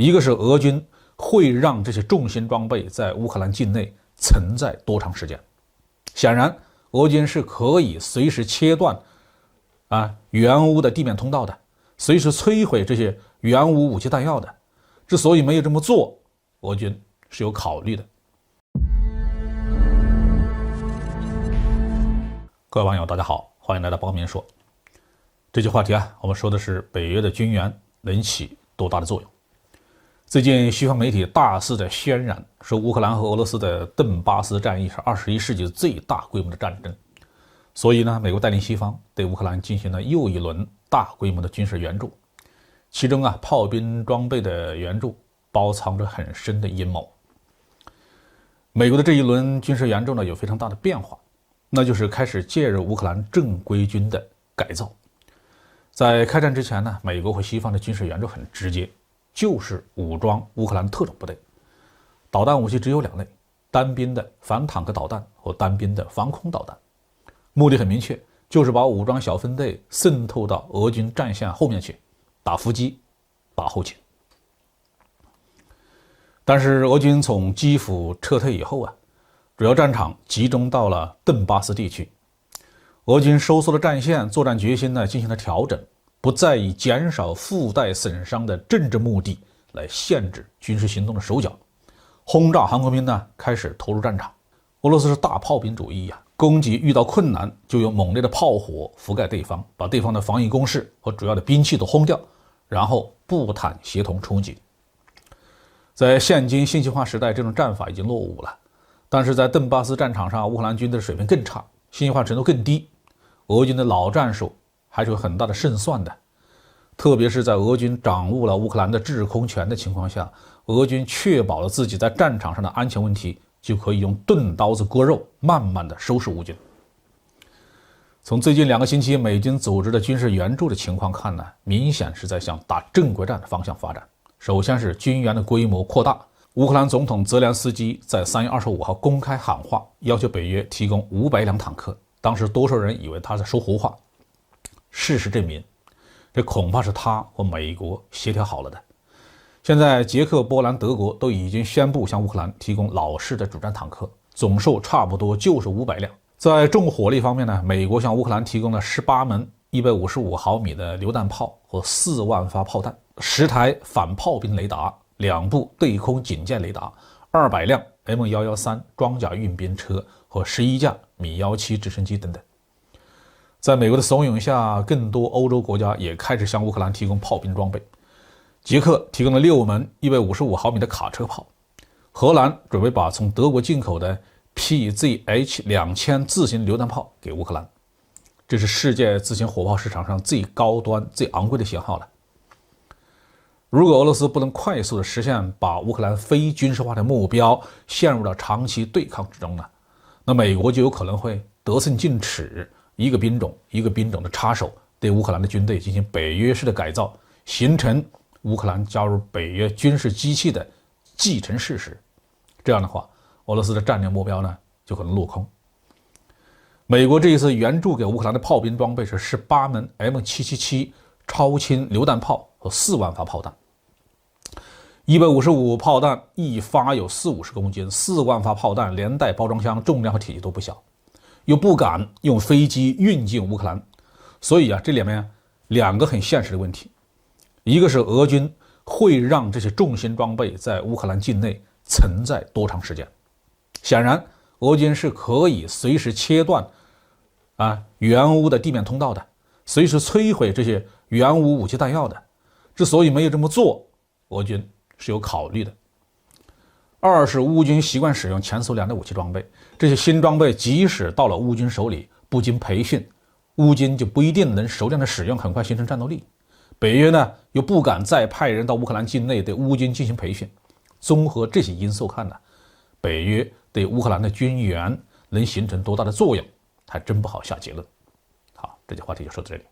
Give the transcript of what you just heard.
一个是俄军会让这些重型装备在乌克兰境内存在多长时间。显然，俄军是可以随时切断援乌的地面通道的，随时摧毁这些援乌武器弹药的。之所以没有这么做，俄军是有考虑的。各位网友大家好，欢迎来到包明说。这期话题我们说的是北约的军援能起多大的作用。最近西方媒体大肆的渲染说乌克兰和俄罗斯的顿巴斯战役是21世纪最大规模的战争，所以呢，美国带领西方对乌克兰进行了又一轮大规模的军事援助，其中炮兵装备的援助包藏着很深的阴谋。美国的这一轮军事援助呢，有非常大的变化，那就是开始介入乌克兰正规军的改造。在开战之前呢，美国和西方的军事援助很直接，就是武装乌克兰特种部队。导弹武器只有2类，单兵的反坦克导弹和单兵的防空导弹，目的很明确，就是把武装小分队渗透到俄军战线后面去，打伏击，打后勤。但是俄军从基辅撤退以后主要战场集中到了顿巴斯地区。俄军收缩了战线，作战决心进行了调整，不再以减少附带损伤的政治目的来限制军事行动的手脚。轰炸航空兵开始投入战场。俄罗斯是大炮兵主义攻击遇到困难就用猛烈的炮火覆盖对方，把对方的防御工事和主要的兵器都轰掉，然后步坦协同冲击。在现今信息化时代，这种战法已经落伍了，但是在顿巴斯战场上，乌克兰军队的水平更差，信息化程度更低，俄军的老战术还是有很大的胜算的。特别是在俄军掌握了乌克兰的制空权的情况下，俄军确保了自己在战场上的安全问题，就可以用钝刀子割肉，慢慢的收拾乌军。从最近2个星期美军组织的军事援助的情况看明显是在向打正规战的方向发展。首先是军援的规模扩大，乌克兰总统泽连斯基在3月25号公开喊话，要求北约提供500辆坦克。当时多数人以为他在说胡话，事实证明，这恐怕是他和美国协调好了的。现在捷克、波兰、德国都已经宣布向乌克兰提供老式的主战坦克，总数差不多就是500辆。在重火力方面美国向乌克兰提供了18门155毫米的榴弹炮和4万发炮弹，10台反炮兵雷达，2部对空警戒雷达，200辆 M113 装甲运兵车和11架米17直升机等等。在美国的怂恿下，更多欧洲国家也开始向乌克兰提供炮兵装备。捷克提供了6门155毫米的卡车炮，荷兰准备把从德国进口的 PZH-2000 自行榴弹炮给乌克兰，这是世界自行火炮市场上最高端、最昂贵的型号了。如果俄罗斯不能快速的实现把乌克兰非军事化的目标陷入了长期对抗之中那美国就有可能会得寸进尺，一个兵种一个兵种的插手，对乌克兰的军队进行北约式的改造，形成乌克兰加入北约军事机器的既成事实。这样的话，俄罗斯的战略目标就可能落空。美国这一次援助给乌克兰的炮兵装备是18门 M777 超轻榴弹炮和4万发炮弹。155炮弹一发有40-50公斤，4万发炮弹连带包装箱重量和体积都不小，又不敢用飞机运进乌克兰，所以这里面2个很现实的问题。一个是俄军会让这些重型装备在乌克兰境内存在多长时间。显然，俄军是可以随时切断援乌的地面通道的，随时摧毁这些援乌武器弹药的。之所以没有这么做，俄军是有考虑的。二是乌军习惯使用前苏联的武器装备，这些新装备即使到了乌军手里，不经培训，乌军就不一定能熟练的使用，很快形成战斗力。北约又不敢再派人到乌克兰境内对乌军进行培训。综合这些因素看北约对乌克兰的军援能形成多大的作用，还真不好下结论。好，这期话题就说到这里。